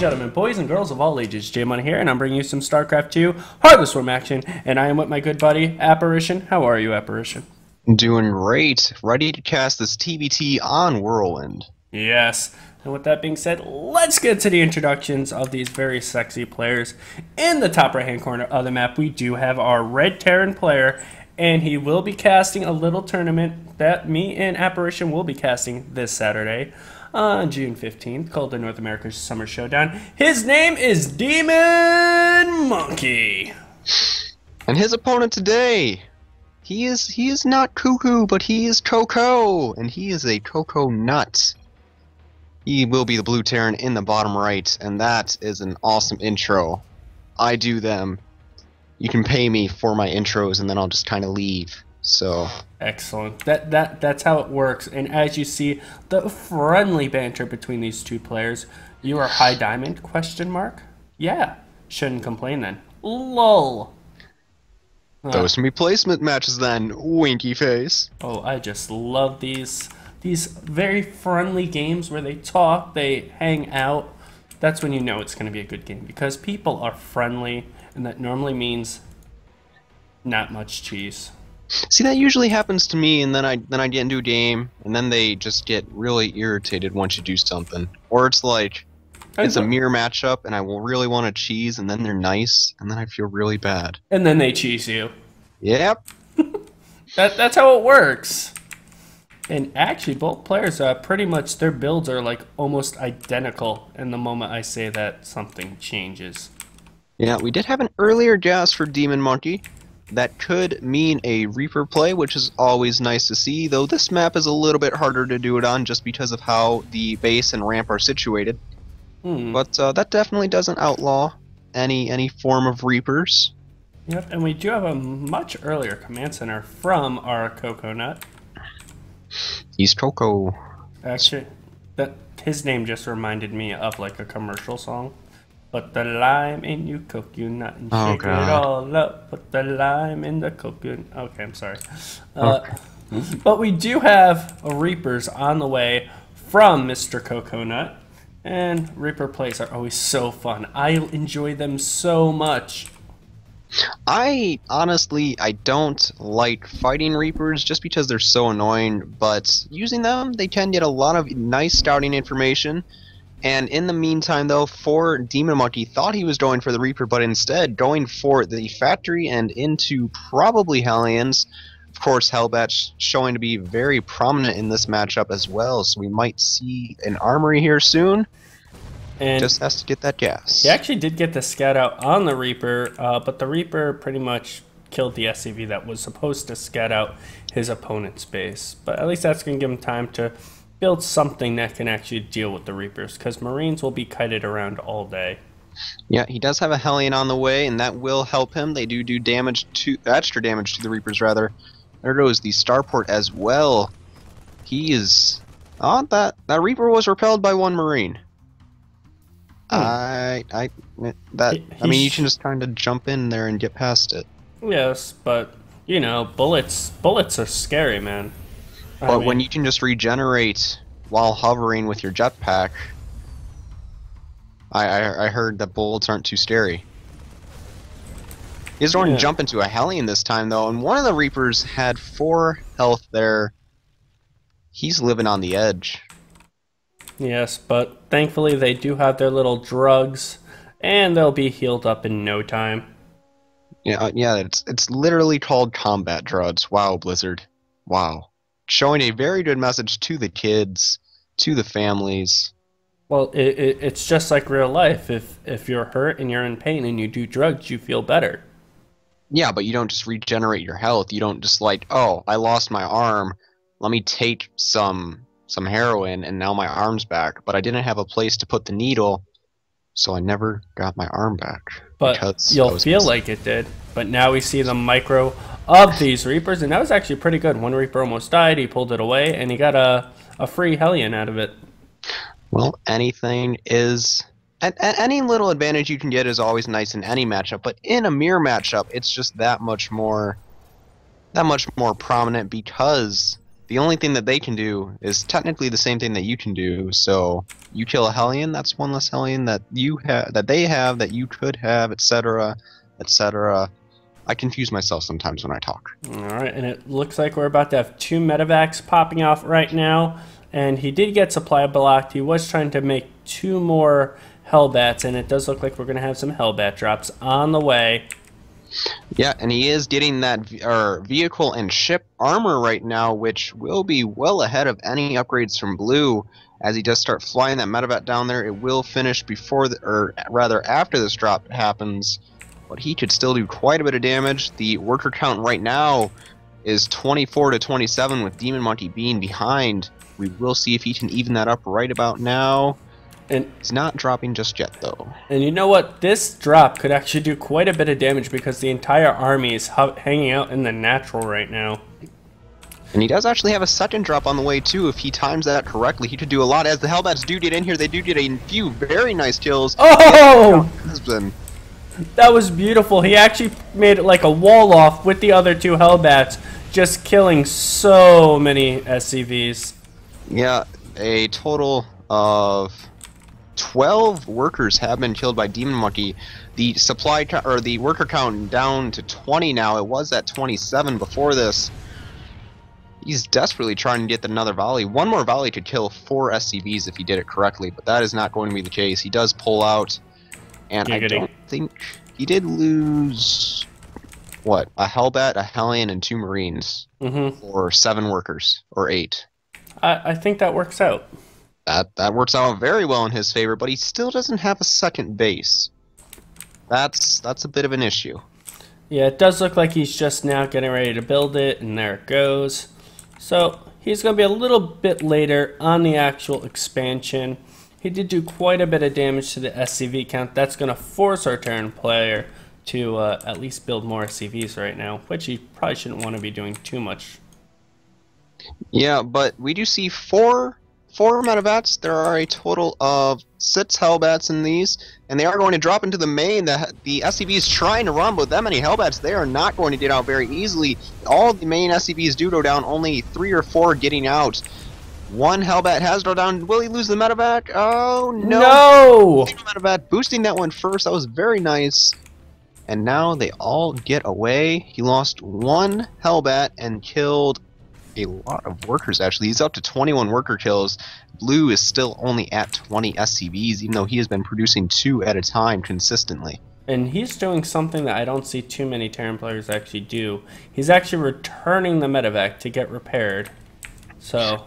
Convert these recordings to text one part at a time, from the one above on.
gentlemen, boys and girls of all ages, J-Money here, and I'm bringing you some StarCraft 2 Heartless Swarm action, and I am with my good buddy, Apparition. How are you, Apparition? Doing great. Ready to cast this TBT on Whirlwind. Yes. And with that being said, let's get to the introductions of these very sexy players. In the top right-hand corner of the map, we do have our Red Terran player, and he will be casting a little tournament that me and Apparition will be casting this Saturday on June 15th, called the North America's Summer Showdown. His name is DemonMonkey. And his opponent today, he is not Cuckoo, but he is Coco, and he is a CoConut. He will be the blue Terran in the bottom right, and that is an awesome intro. I do them. You can pay me for my intros, and then I'll just kind of leave. So excellent. That's how it works. And as you see, the friendly banter between these two players. You are high diamond? Question mark. Yeah. Shouldn't complain then. Lol. Those can be placement matches then. Winky face. Oh, I just love these very friendly games where they talk, they hang out. That's when you know it's going to be a good game, because people are friendly, and that normally means not much cheese. See, that usually happens to me, and then I get into a game, and then they just get really irritated once you do something. Or it's like, it's a mirror matchup, and I will really want to cheese, and then they're nice, and then I feel really bad. And then they cheese you. Yep. That's how it works. And actually, both players, pretty much their builds are like almost identical. And the moment I say that, something changes. Yeah, we did have an earlier guess for DemonMonkey. That could mean a Reaper play, which is always nice to see, though this map is a little bit harder to do it on just because of how the base and ramp are situated. But that definitely doesn't outlaw any form of Reapers. Yep, and we do have a much earlier command center from our CoConut. He's Coco. Actually, his name just reminded me of like a commercial song. Put the lime in your coconut and shake it all up. Put the lime in the coconut. Okay, I'm sorry. But we do have Reapers on the way from Mr. CoConut. And Reaper plays are always so fun. I enjoy them so much. I don't like fighting Reapers just because they're so annoying, but using them, they can get a lot of nice scouting information. And in the meantime, though, for DemonMonkey thought he was going for the Reaper, but instead going for the factory and into probably Hellions. Of course, Hellbatch showing to be very prominent in this matchup as well, so we might see an armory here soon. And just has to get that gas. He actually did get the scout out on the Reaper, but the Reaper pretty much killed the SCV that was supposed to scout out his opponent's base. But at least that's going to give him time to build something that can actually deal with the Reapers, because Marines will be kited around all day. Yeah, he does have a Hellion on the way, and that will help him. They do extra damage to the Reapers, rather. There goes the starport as well. He is... Oh, that Reaper was repelled by one Marine. I mean, you can just kind of jump in there and get past it. Yes, but, you know, bullets are scary, man. But when you can just regenerate while hovering with your jetpack, I heard that bullets aren't too scary. He's going to jump into a Hellion this time, though, and one of the Reapers had 4 health there. He's living on the edge. Yes, but thankfully they do have their little drugs, and they'll be healed up in no time. Yeah, it's literally called combat drugs. Wow, Blizzard. Wow. Showing a very good message to the kids, to the families. Well, it's just like real life. If you're hurt and you're in pain and you do drugs, you feel better. Yeah, but you don't just regenerate your health. You don't just like, oh, I lost my arm. Let me take some heroin and now my arm's back. But I didn't have a place to put the needle, so I never got my arm back. But you'll feel like it did. But now we see the micro of these Reapers, and that was actually pretty good. One Reaper almost died, he pulled it away, and he got a free Hellion out of it. Well, anything is... Any little advantage you can get is always nice in any matchup, but in a mirror matchup, it's just that much more prominent because the only thing that they can do is technically the same thing that you can do. So you kill a Hellion, that's one less Hellion that you have, that they have, that you could have, etc., etc. I confuse myself sometimes when I talk. All right, and it looks like we're about to have 2 medevacs popping off right now. And he did get supply blocked. He was trying to make 2 more Hellbats, and it does look like we're going to have some Hellbat drops on the way. Yeah, and he is getting that vehicle and ship armor right now, which will be well ahead of any upgrades from Blue. As he does start flying that medevac down there, it will finish before, or rather after this drop happens. But he could still do quite a bit of damage. The worker count right now is 24 to 27, with DemonMonkey being behind. We will see if he can even that up right about now. And it's not dropping just yet, though. And you know what? This drop could actually do quite a bit of damage because the entire army is hanging out in the natural right now. And he does actually have a second drop on the way, too. If he times that correctly, he could do a lot. As the Hellbats do get in here, they do get a few very nice kills. Oh! That was beautiful. He actually made it like a wall off with the other 2 Hellbats, just killing so many SCVs. Yeah, a total of 12 workers have been killed by DemonMonkey. The supply or the worker count down to 20 now. It was at 27 before this. He's desperately trying to get another volley. One more volley could kill 4 SCVs if he did it correctly, but that is not going to be the case. He does pull out, and I don't think he did lose. What? A Hellbat, a Hellion, and 2 Marines for 7 workers or 8. I think that works out. That works out very well in his favor, but he still doesn't have a second base. That's a bit of an issue. Yeah, it does look like he's just now getting ready to build it, and there it goes. So he's going to be a little bit later on the actual expansion. He did do quite a bit of damage to the SCV count. That's going to force our Terran player to at least build more SCVs right now, which he probably shouldn't want to be doing too much. Yeah, but we do see 4 medevats. There are a total of 6 Hellbats in these, and they are going to drop into the main. The SCVs trying to run, but that many Hellbats, they are not going to get out very easily. All the main SCVs do go down, only 3 or 4 getting out. 1 Hellbat has gone down. Will he lose the medevac? Oh, no! No! Medevac boosting that one first. That was very nice. And now they all get away. He lost 1 Hellbat and killed a lot of workers, actually. He's up to 21 worker kills. Blue is still only at 20 SCVs, even though he has been producing 2 at a time consistently. And he's doing something that I don't see too many Terran players actually do. He's actually returning the medevac to get repaired. So,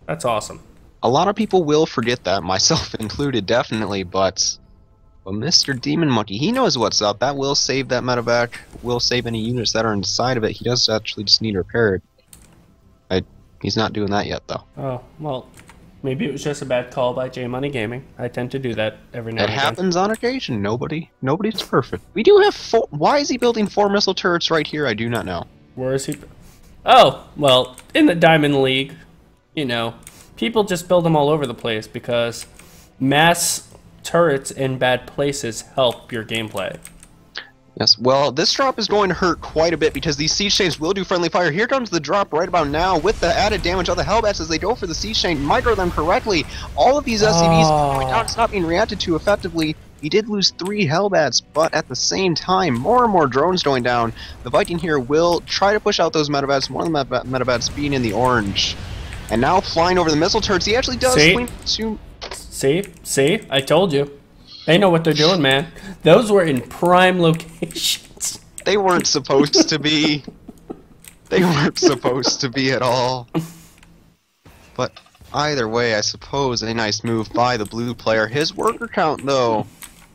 that's awesome. A lot of people will forget that, myself included, definitely, but Mr. DemonMonkey, he knows what's up. That will save that medevac, will save any units that are inside of it. He does actually just need repaired. He's not doing that yet, though. Oh, well, maybe it was just a bad call by J-Money Gaming. I tend to do that every now and again. It happens on occasion. Nobody's perfect. We do have 4. Why is he building 4 missile turrets right here? I do not know. Where is he? Oh, well, in the Diamond League, you know, people just build them all over the place because mass turrets in bad places help your gameplay. Yes, well, this drop is going to hurt quite a bit because these siege chains will do friendly fire. Here comes the drop right about now with the added damage of the Hellbats as they go for the siege chain, micro them correctly. All of these SCVs going down, it's not being reacted to effectively. He did lose 3 Hellbats, but at the same time, more and more drones going down. The Viking here will try to push out those medevats, more of the medevats being in the orange. And now flying over the missile turrets, he actually does swing to... See? I told you. They know what they're doing, man. Those were in prime locations. They weren't supposed to be. They weren't supposed to be at all. But either way, I suppose a nice move by the blue player. His worker count, though,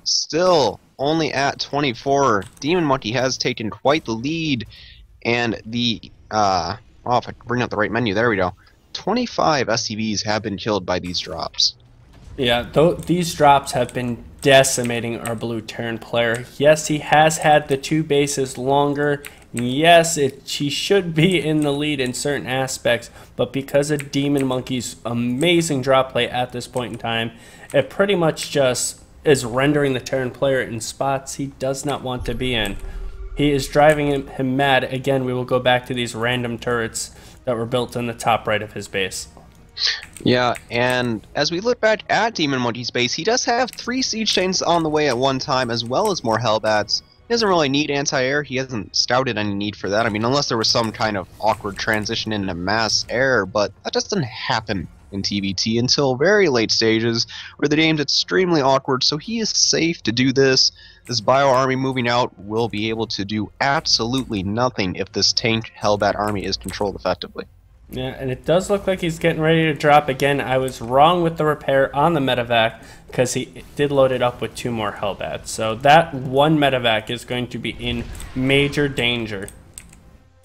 still only at 24. DemonMonkey has taken quite the lead. And the... oh, if I bring up the right menu, there we go. 25 SCVs have been killed by these drops. Yeah, these drops have been decimating our blue Terran player. Yes, he has had the 2 bases longer. Yes, he should be in the lead in certain aspects, but because of DemonMonkey's amazing drop play at this point in time, it pretty much just is rendering the Terran player in spots he does not want to be in. He is driving him mad. Again, we will go back to these random turrets. that were built in the top right of his base. Yeah, and as we look back at DemonMonkey's base, he does have 3 siege chains on the way at one time, as well as more Hellbats. He doesn't really need anti-air. He hasn't scouted any need for that. I mean, unless there was some kind of awkward transition into mass air, but that doesn't happen in TBT until very late stages, where the game's extremely awkward, so he is safe to do this. This bio army moving out will be able to do absolutely nothing if this tank Hellbat army is controlled effectively. Yeah, and it does look like he's getting ready to drop again. I was wrong with the repair on the medevac because he did load it up with 2 more Hellbats. So that one medevac is going to be in major danger.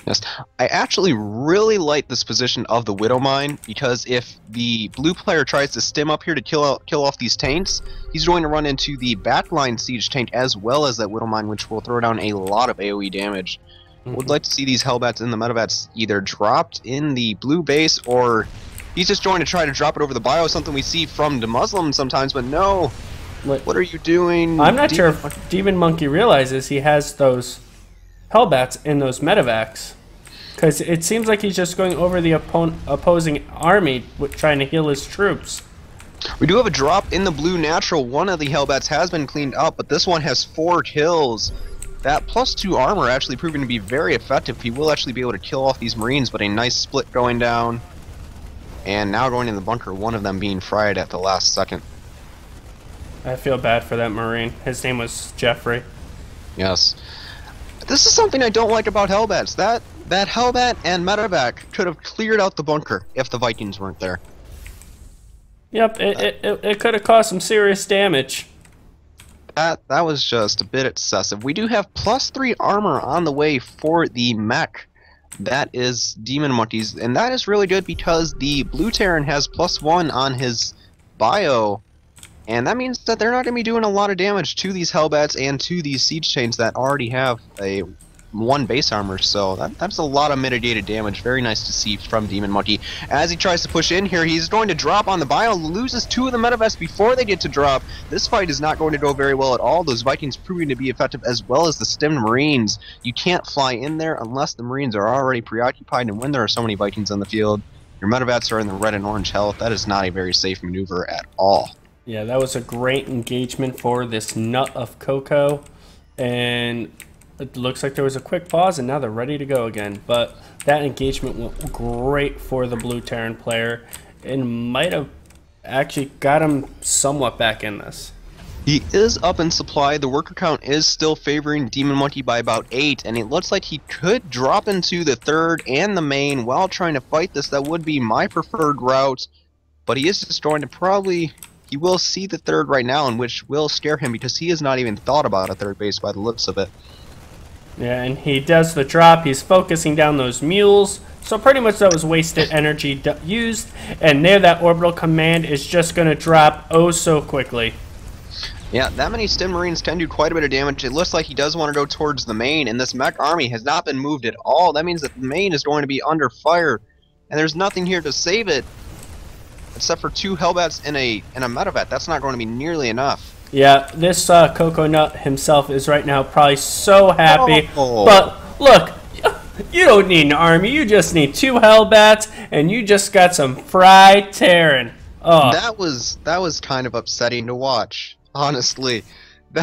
Yes, I actually really like this position of the Widow Mine, because if the blue player tries to stim up here to kill off these tanks, he's going to run into the backline siege tank as well as that Widow Mine, which will throw down a lot of AoE damage. Would like to see these Hellbats and the Medevats either dropped in the blue base, or he's just going to try to drop it over the bio, something we see from the Muslim sometimes, but no. What are you doing? I'm not sure if DemonMonkey realizes he has those Hellbats in those medevacs, because it seems like he's just going over the opposing army trying to heal his troops. We do have a drop in the blue natural. One of the Hellbats has been cleaned up, but this one has 4 kills. That +2 armor actually proving to be very effective. He will actually be able to kill off these Marines, but a nice split going down. And now going in the bunker, one of them being fried at the last second. I feel bad for that Marine. His name was Jeffrey. Yes. This is something I don't like about Hellbats. That Hellbat and Medevac could have cleared out the bunker if the Vikings weren't there. Yep, it could have caused some serious damage. That was just a bit excessive. We do have +3 armor on the way for the mech. That is DemonMonkey's, and that is really good because the Blue Terran has +1 on his bio, and that means that they're not going to be doing a lot of damage to these Hellbats and to these siege chains that already have a 1 base armor, so that's a lot of mitigated damage. Very nice to see from DemonMonkey. As he tries to push in here, he's going to drop on the bio, loses 2 of the Medevests before they get to drop. This fight is not going to go very well at all. Those Vikings proving to be effective, as well as the stemmed Marines. You can't fly in there unless the Marines are already preoccupied, and when there are so many Vikings on the field, your Medevats are in the red and orange health. That is not a very safe maneuver at all. Yeah, that was a great engagement for this nut of Coco, and it looks like there was a quick pause, and now they're ready to go again. But that engagement went great for the Blue Terran player, and might have actually got him somewhat back in this. He is up in supply. The worker count is still favoring DemonMonkey by about 8, and it looks like he could drop into the 3rd and the main while trying to fight this. That would be my preferred route, but he is just going to probably... He will see the 3rd right now, and which will scare him because he has not even thought about a 3rd base by the looks of it. Yeah, and he does the drop. He's focusing down those mules. So pretty much that was wasted energy used. And there that orbital command is just going to drop oh so quickly. Yeah, that many Stim Marines can do quite a bit of damage. It looks like he does want to go towards the main, and this mech army has not been moved at all. That means that the main is going to be under fire, and there's nothing here to save it. Except for 2 Hellbats and a Medevat. That's not going to be nearly enough. Yeah, this CoConut himself is right now probably so happy. Oh. But look, you don't need an army. You just need 2 Hellbats, and you just got some fried Terran. Oh. That was kind of upsetting to watch, honestly. The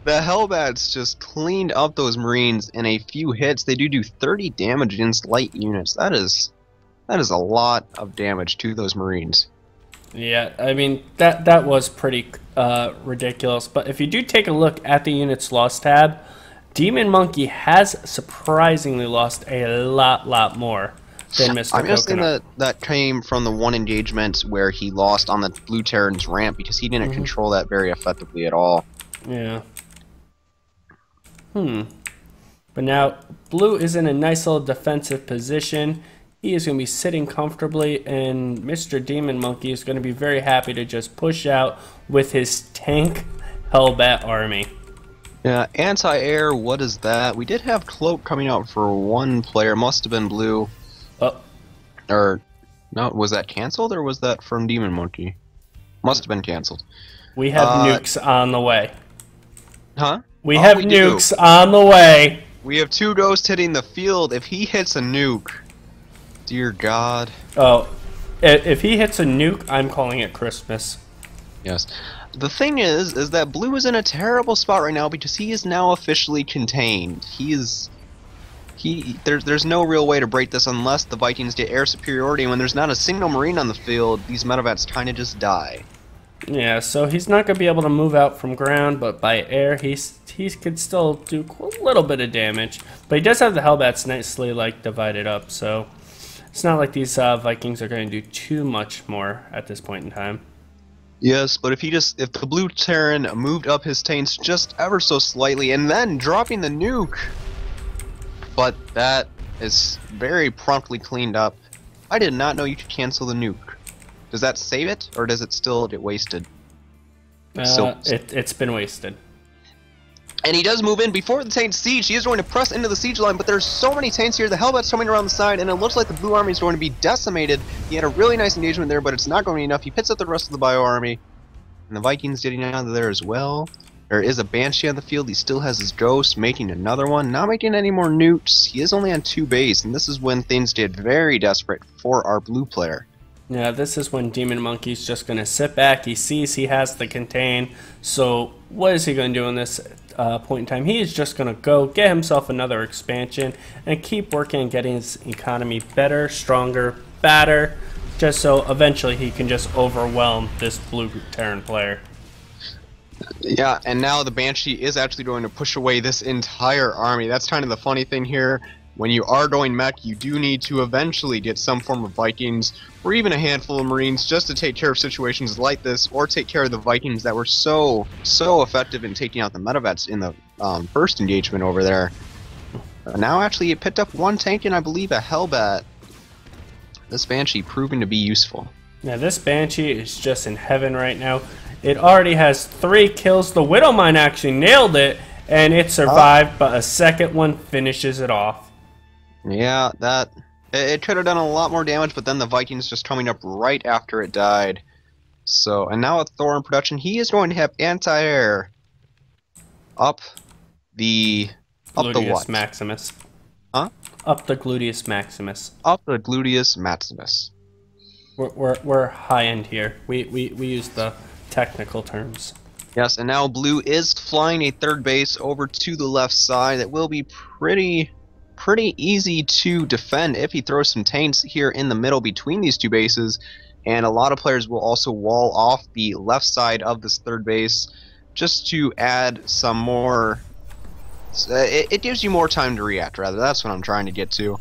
Hellbats just cleaned up those Marines in a few hits. They do 30 damage against light units. That is a lot of damage to those Marines. Yeah, I mean, that was pretty ridiculous. But if you do take a look at the units lost tab, DemonMonkey has surprisingly lost a lot more than Mr. I'm guessing CoConut. that came from the one engagement where he lost on the Blue Terran's ramp because he didn't control that very effectively at all. Yeah. But now, Blue is in a nice little defensive position. He is going to be sitting comfortably, and Mr. DemonMonkey is going to be very happy to just push out with his tank Hellbat army. Yeah, anti-air, what is that? We did have Cloak coming out for 1 player. Must have been Blue. Oh. Or, no, was that canceled, or was that from DemonMonkey? Must have been canceled. We have nukes on the way. Huh? We have nukes on the way. We have 2 ghosts hitting the field. If he hits a nuke... Dear God. Oh, if he hits a nuke, I'm calling it Christmas. Yes. The thing is that Blue is in a terrible spot right now because he is now officially contained. There's no real way to break this unless the Vikings get air superiority, and when there's not a single Marine on the field, these Medevacs kinda just die. Yeah, so he's not gonna be able to move out from ground, but by air, he could still do a little bit of damage. But he does have the Hellbats nicely like divided up, so it's not like these Vikings are going to do too much more at this point in time. Yes, but if the Blue Terran moved up his taints just ever so slightly, and then dropping the nuke, but that is very promptly cleaned up. I did not know you could cancel the nuke. Does that save it, or does it still get wasted? It's been wasted. And he does move in before the taint siege. He is going to press into the siege line, but there's so many taints here. The Hellbat's coming around the side, and it looks like the Blue Army is going to be decimated. He had a really nice engagement there, but it's not going to be enough. He picks up the rest of the Bio Army, and the Vikings getting out of there as well. There is a Banshee on the field. He still has his Ghost, making another one. Not making any more nukes. He is only on 2 base, and this is when things get very desperate for our blue player. Yeah, this is when DemonMonkey's just going to sit back. He sees he has the contain. So what is he going to do in this point in time? He is just going to go get himself another expansion and keep working on getting his economy better, stronger, badder, just so eventually he can just overwhelm this blue Terran player. Yeah, and now the Banshee is actually going to push away this entire army. That's kind of the funny thing here. When you are going mech, you do need to eventually get some form of Vikings, or even a handful of Marines, just to take care of situations like this, or take care of the Vikings that were so effective in taking out the Medevets in the first engagement over there. Now actually it picked up 1 tank and I believe a Hellbat. This Banshee proving to be useful. Now this Banshee is just in heaven right now. It already has 3 kills. The Widowmine actually nailed it, and it survived, but a second one finishes it off. Yeah, it could have done a lot more damage, but then the Vikings just coming up right after it died. So, and now with Thor in production, he is going to have anti-air up the Gluteus Maximus. Huh? Up the Gluteus Maximus. Up the Gluteus Maximus. We're high end here. We use the technical terms. Yes, and now Blue is flying a 3rd base over to the left side. That will be pretty easy to defend if he throws some taints here in the middle between these 2 bases, and a lot of players will also wall off the left side of this 3rd base just to add some more. It gives you more time to react, rather. That's what I'm trying to get to,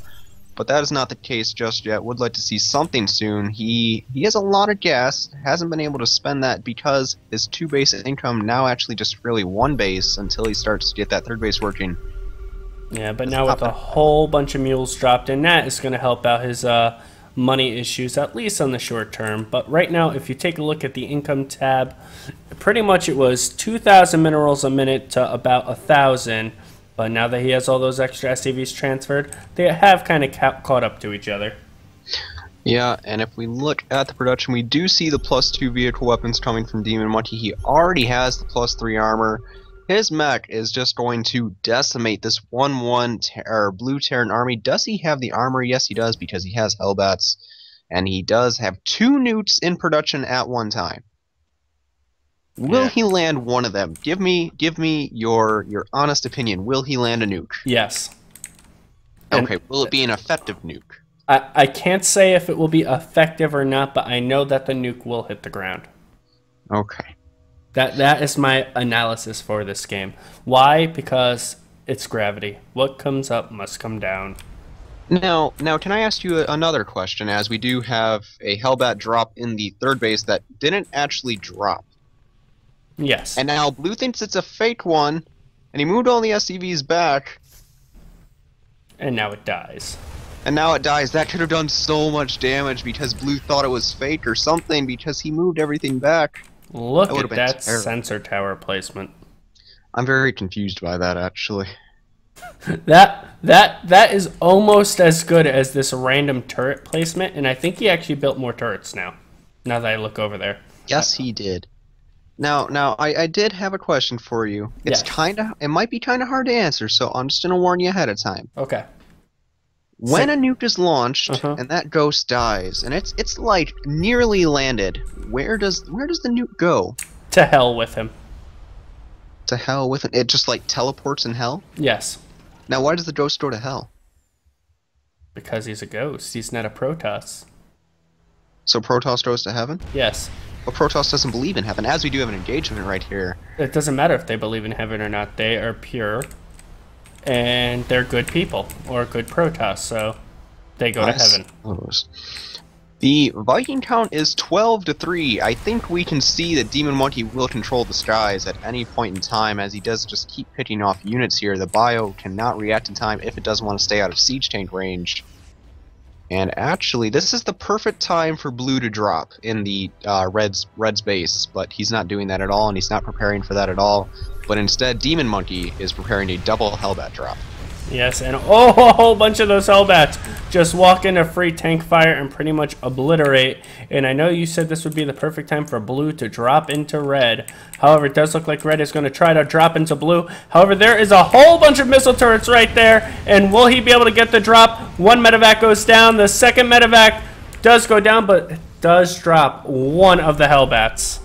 but that is not the case just yet. Would like to see something soon. He has a lot of gas, hasn't been able to spend that because his 2 base income now actually just really 1 base until he starts to get that 3rd base working. Yeah, but now with a whole bunch of mules dropped in, that is going to help out his money issues, at least on the short term. But right now, if you take a look at the income tab, pretty much it was 2,000 minerals a minute to about 1,000. But now that he has all those extra SCVs transferred, they have kind of caught up to each other. Yeah, and if we look at the production, we do see the +2 vehicle weapons coming from DemonMonkey. He already has the +3 armor. His mech is just going to decimate this 1-1 Blue Terran army. Does he have the armor? Yes, he does, because he has Hellbats. And he does have 2 nukes in production at one time. Will he land one of them? Give me your honest opinion. Will he land a nuke? Yes. Okay, will it be an effective nuke? I can't say if it will be effective or not, but I know that the nuke will hit the ground. Okay. That is my analysis for this game. Why? Because it's gravity. What comes up must come down. Now, can I ask you another question, as we do have a Hellbat drop in the 3rd base that didn't actually drop. Yes. And now Blue thinks it's a fake one, and he moved all the SCVs back. And now it dies. And now it dies. That could have done so much damage because Blue thought it was fake or something because he moved everything back. Look at that sensor tower placement. I'm very confused by that, actually. That is almost as good as this random turret placement, and I think he actually built more turrets now that I look over there. Yes, he did. Now, I did have a question for you. It's yes. it might be kind of hard to answer, so I'm just gonna warn you ahead of time. Okay. When a nuke is launched and that ghost dies, and it's like nearly landed, where does the nuke go? To hell with him. To hell with it? It just like teleports in hell? Yes. Now why does the ghost go to hell? Because he's a ghost. He's not a Protoss. So Protoss goes to heaven? Yes. But Protoss doesn't believe in heaven, as we do have an engagement right here. It doesn't matter if they believe in heaven or not. They are pure, and they're good people, or good Protoss, so they go to heaven. The Viking count is 12-3. I think we can see that DemonMonkey will control the skies at any point in time, as he does just keep picking off units here. The bio cannot react in time if it doesn't want to stay out of siege tank range. And actually, this is the perfect time for blue to drop in the red's base, but he's not doing that at all, and he's not preparing for that at all. But instead, DemonMonkey is preparing a double Hellbat drop. Yes, and oh, a whole bunch of those Hellbats just walk into free tank fire and pretty much obliterate. And I know you said this would be the perfect time for blue to drop into red. However, it does look like red is going to try to drop into blue. However, there is a whole bunch of missile turrets right there. And will he be able to get the drop? One medevac goes down. The second medevac does go down, but does drop one of the Hellbats.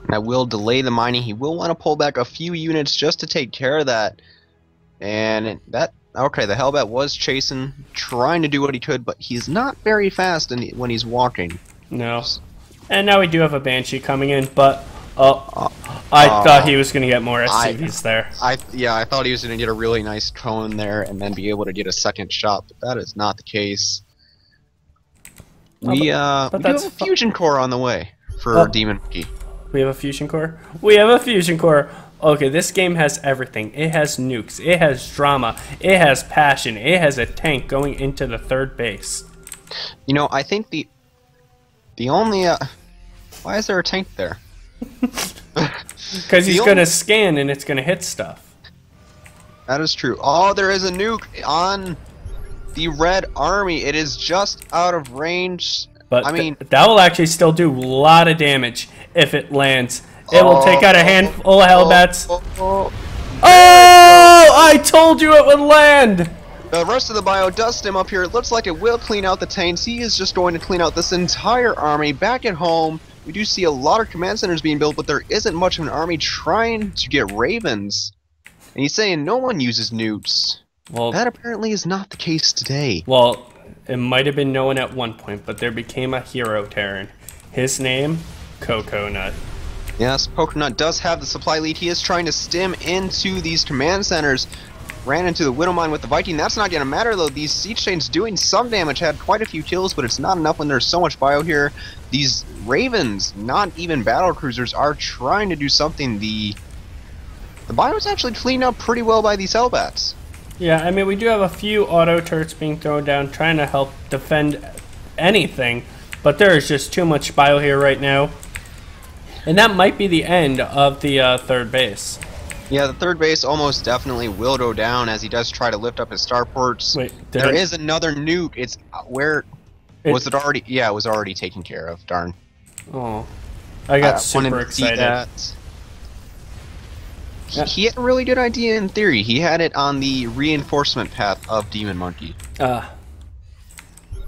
That will delay the mining. He will want to pull back a few units just to take care of that. And that, okay, the Hellbat was chasing, trying to do what he could, but he's not very fast when he's walking. No. And now we do have a Banshee coming in, but I thought he was going to get more SCVs there. Yeah, I thought he was going to get a really nice cone there and then be able to get a second shot, but that is not the case. We do have a fusion core on the way for DemonMonkey. We have a fusion core? We have a fusion core! Okay, this game has everything. It has nukes, it has drama, it has passion, it has a tank going into the third base. You know, I think the only why is there a tank there? Because he's gonna scan and it's gonna hit stuff. That is true. Oh, there is a nuke on the red army. It is just out of range. But I mean, that will actually still do a lot of damage if it lands. It will take out a handful of Hellbats. Oh, I told you it would land! The rest of the bio does stem up here. It looks like it will clean out the tanks. He is just going to clean out this entire army. Back at home, we do see a lot of command centers being built, but there isn't much of an army trying to get Ravens. And he's saying no one uses nukes. Well, that apparently is not the case today. Well, it might have been no one at one point, but there became a hero Terran. His name, CoConut. Yes, CoConut does have the supply lead. He is trying to stem into these command centers. Ran into the Widow Mine with the Viking. That's not going to matter, though. These siege chains doing some damage. Had quite a few kills, but it's not enough when there's so much bio here. These Ravens, not even battle cruisers, are trying to do something. The bio's actually cleaned up pretty well by these Hellbats. Yeah, I mean, we do have a few auto turrets being thrown down, trying to help defend anything, but there is just too much bio here right now. And that might be the end of the third base. Yeah, the third base almost definitely will go down as he does try to lift up his starports. Wait, there is another nuke. It's where was it already? Yeah, it was already taken care of. Darn. Oh, I got super excited. Yeah. He had a really good idea in theory. He had it on the reinforcement path of DemonMonkey.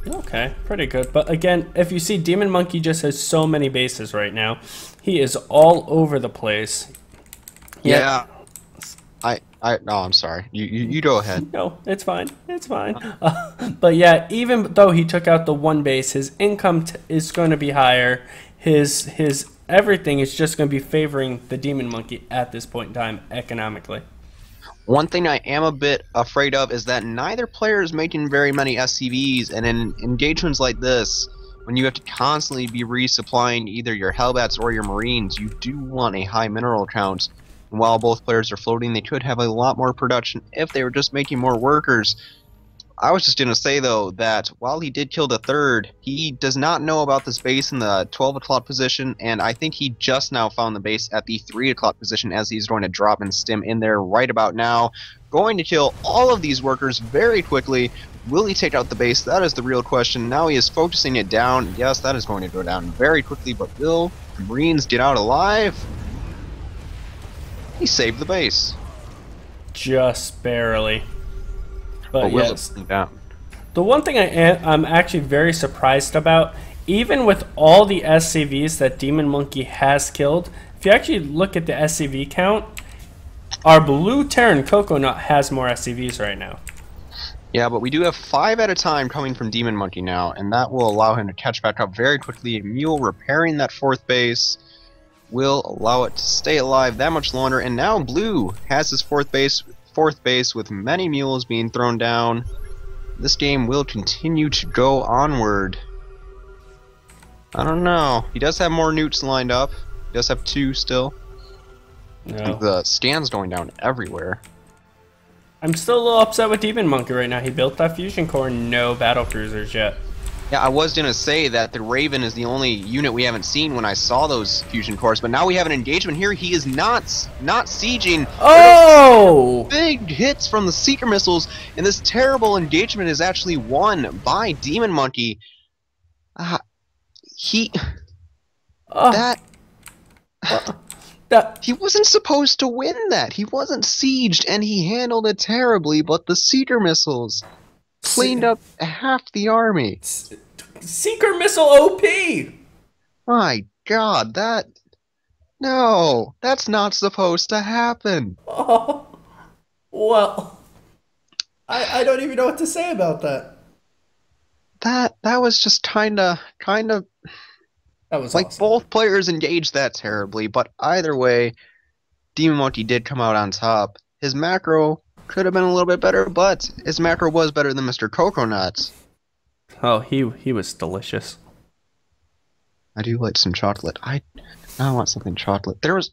Okay, pretty good. But again, if you see, DemonMonkey just has so many bases right now. He is all over the place. Yeah. No, I'm sorry. You go ahead. No, it's fine. It's fine. But yeah, even though he took out the one base, his income is going to be higher. His everything is just going to be favoring the DemonMonkey at this point in time economically. One thing I am a bit afraid of is that neither player is making very many SCVs, and in engagements like this, when you have to constantly be resupplying either your Hellbats or your Marines, you do want a high mineral count. And while both players are floating, they could have a lot more production if they were just making more workers. I was just going to say, though, that while he did kill the third, he does not know about this base in the 12 o'clock position, and I think he just now found the base at the 3 o'clock position as he's going to drop and stem in there right about now. Going to kill all of these workers very quickly. Will he take out the base? That is the real question. Now he is focusing it down. Yes, that is going to go down very quickly, but will the Marines get out alive? He saved the base. Just barely. But yes. Down. The one thing I'm actually very surprised about, even with all the SCVs that DemonMonkey has killed, if you actually look at the SCV count, our blue Terran CoConut has more SCVs right now. Yeah, but we do have 5 at a time coming from DemonMonkey now, and that will allow him to catch back up very quickly. Mule repairing that 4th base will allow it to stay alive that much longer, and now blue has his 4th base with many mules being thrown down. This game will continue to go onward. I don't know. He does have more newts lined up. He does have 2 still. No. The scans going down everywhere. I'm still a little upset with DemonMonkey right now. He built that fusion core, no battle cruisers yet. Yeah, I was gonna say that the Raven is the only unit we haven't seen when I saw those fusion cores, but now we have an engagement here. He is not sieging. Oh! Big hits from the Seeker missiles, and this terrible engagement is actually won by DemonMonkey. He wasn't supposed to win that. He wasn't sieged, and he handled it terribly, but the Seeker missiles cleaned up half the army. Seeker missile OP! My god, no, that's not supposed to happen. Oh, well, I don't even know what to say about that. That was just kinda That was like awesome. Both players engaged that terribly, but either way, DemonMonkey did come out on top. His macro could have been a little bit better, but his macro was better than Mr. CoConut. Oh, he was delicious. I do like some chocolate. I want something chocolate. There was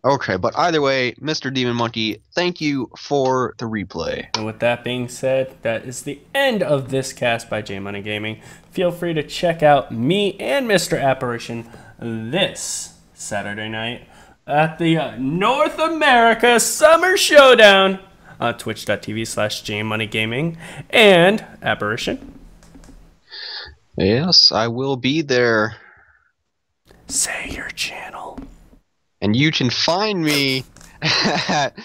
okay, but either way, Mr. DemonMonkey, thank you for the replay. And with that being said, that is the end of this cast by J Money Gaming. Feel free to check out me and Mr. Apparition this Saturday night at the North America Summer Showdown on twitch.tv/JMoneyGaming. And Apparition. Yes, I will be there. Say your channel. And you can find me at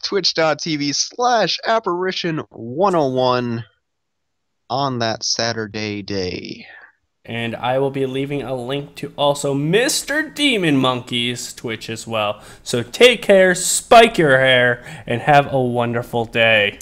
twitch.tv/apparition101 on that Saturday day. And I will be leaving a link to also Mr. DemonMonkey's Twitch as well. So take care, spike your hair, and have a wonderful day.